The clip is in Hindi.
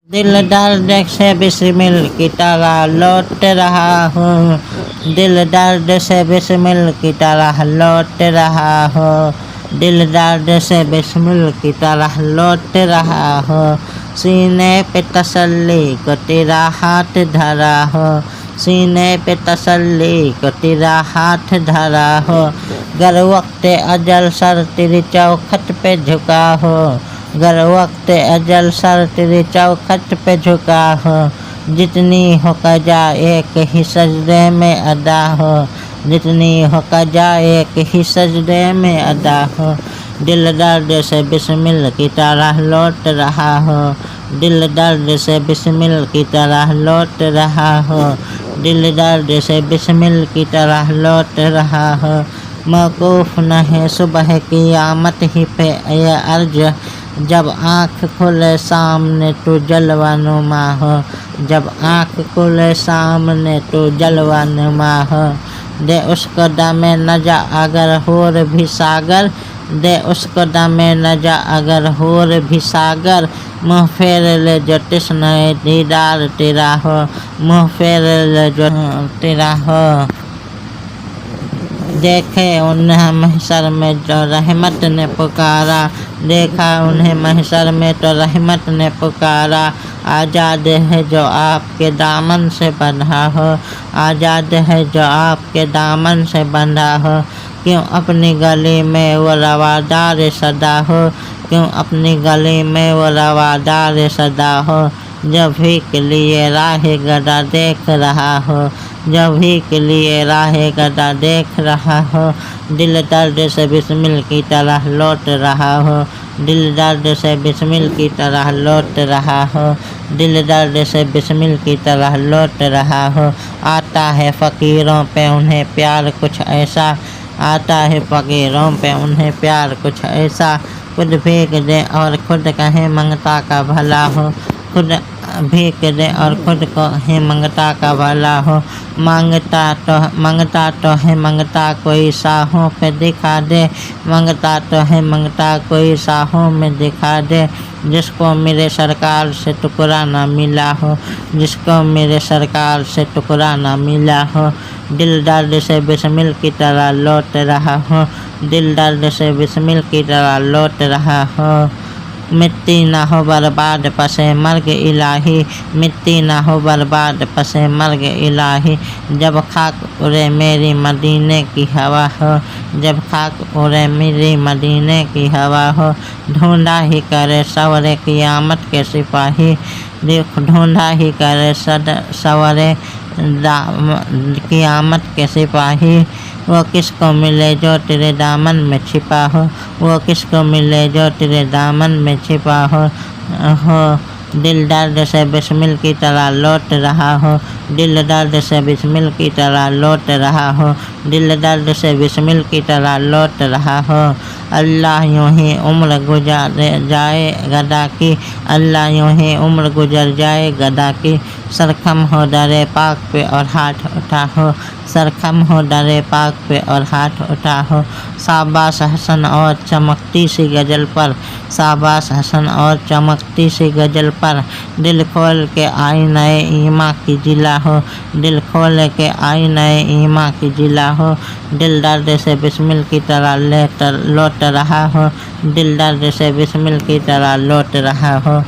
दिल दर्द से बिस्मिल की तरह लौट रहा हूँ। दिल दर्द से बिस्मिल की तरह लौट रहा हूँ। दिल दर्द से बिस्मिल की तरह लौट रहा हूँ। सीने पे तसल्ली को तेरा हाथ धरा हो। सीने पे तसल्ली को तेरा हाथ धरा हो। गर वक्त अजल सर तेरी चौखट पे झुका हो। गर वक्त अजल सर तेरे चौखट पे झुका हो। जितनी हो कजा एक ही सजदे में अदा हो। जितनी हो कजा एक ही सजदे में अदा हो। दिल दर्द से बिस्मिल की तरह लौट रहा हो। दिल दर्द से बिस्मिल की तरह लौट रहा हो। दिल दर्द से बिस्मिल की तरह लौट रहा हो। मौकूफ न है सुबह की आमत ही पे ये अर्ज। जब आँख खुले सामने तो जलवानुमा हो। जब आँख खुले सामने तो जलवानुमा हो। दे उसको दमे नजा अगर होर भी सागर। दे उसको दमे नजा अगर होर भी सागर। मुँह फेर ले जो तिस्ने दीदार तेरा हो। मुँह फेर ले जो तेरा हो। देखे उन्हें महशर में जो रहमत ने पुकारा। देखा उन्हें महशर में तो रहमत ने पुकारा। आज़ाद है जो आपके दामन से बंधा हो। आज़ाद है जो आपके दामन से बंधा हो। क्यों अपनी गली में वो रवादार सदा हो। क्यों अपनी गली में वो रवादार सदा हो। जब भी के लिए राह गदा देख रहा हो। जब भी के लिए राह गदा देख रहा हो। दिल दर्द से बिस्मिल की तरह लौट रहा हो। दिल दर्द से बिस्मिल की तरह लौट रहा हो। दिल दर्द से बिस्मिल की तरह लौट रहा हो। आता है फ़कीरों पे उन्हें प्यार कुछ ऐसा। आता है फ़कीरों पे उन्हें प्यार कुछ ऐसा। खुद भीग दे और खुद कहे मंगता का भला हो। खुद भीग दे और खुद को है मंगता का भला हो। मांगता तो है मंगता कोई साहों पे दिखा दे। मांगता तो है मंगता कोई साहों में दिखा दे। जिसको मेरे सरकार से टुकड़ा ना मिला हो। जिसको मेरे सरकार से टुकड़ा ना मिला हो। दिल दर्द से बिस्मिल की तरह लौट रहा हो। दिल दर्द से बिस्मिल की तरह लौट रहा हो। मिट्टी ना हो बर्बाद पसे मर्ग इलाही। मिट्टी ना हो बर्बाद पसे मर्ग इलाही। जब खाक उड़े मेरी मदीने की हवा हो। जब खाक उड़े मेरी मदीने की हवा हो। ढूंढा ही करे सवरे क़ियामत के सिपाही। ढूंढा ही करे सवरे क़ियामत के सिपाही। वो किसको मिले जो तेरे दामन में छिपा हो। वो किसको मिले जो तेरे दामन में छिपा हो। दिल दर्द से बिस्मिल की तरह लौट रहा हो। दिल दर्द से बिस्मिल की तरह लौट रहा हो। दिल दर्द से बिस्मिल की तरह लौट रहा हो। अल्लाह यूँ ही उम्र गुजार जाए गदा की। अल्लाह यूँ ही उम्र गुजर जाए गदा की। सरखम हो दरे पाक पे और हाथ उठा हो। सरखम हो दरे पाक पे और हाथ उठा हो। शाबाश हसन और चमकती सी गज़ल पर। शाबाश हसन और चमकती सी गज़ल पर। दिल खोल के आई नए ईमा की जिला हो। दिल खोल के आई नए ईमा की जिला हो। दिल दर्द से बिस्मिल की तरह लौट रहा हो। दिल दर्द से बिस्मिल की तरह लौट रहा हो।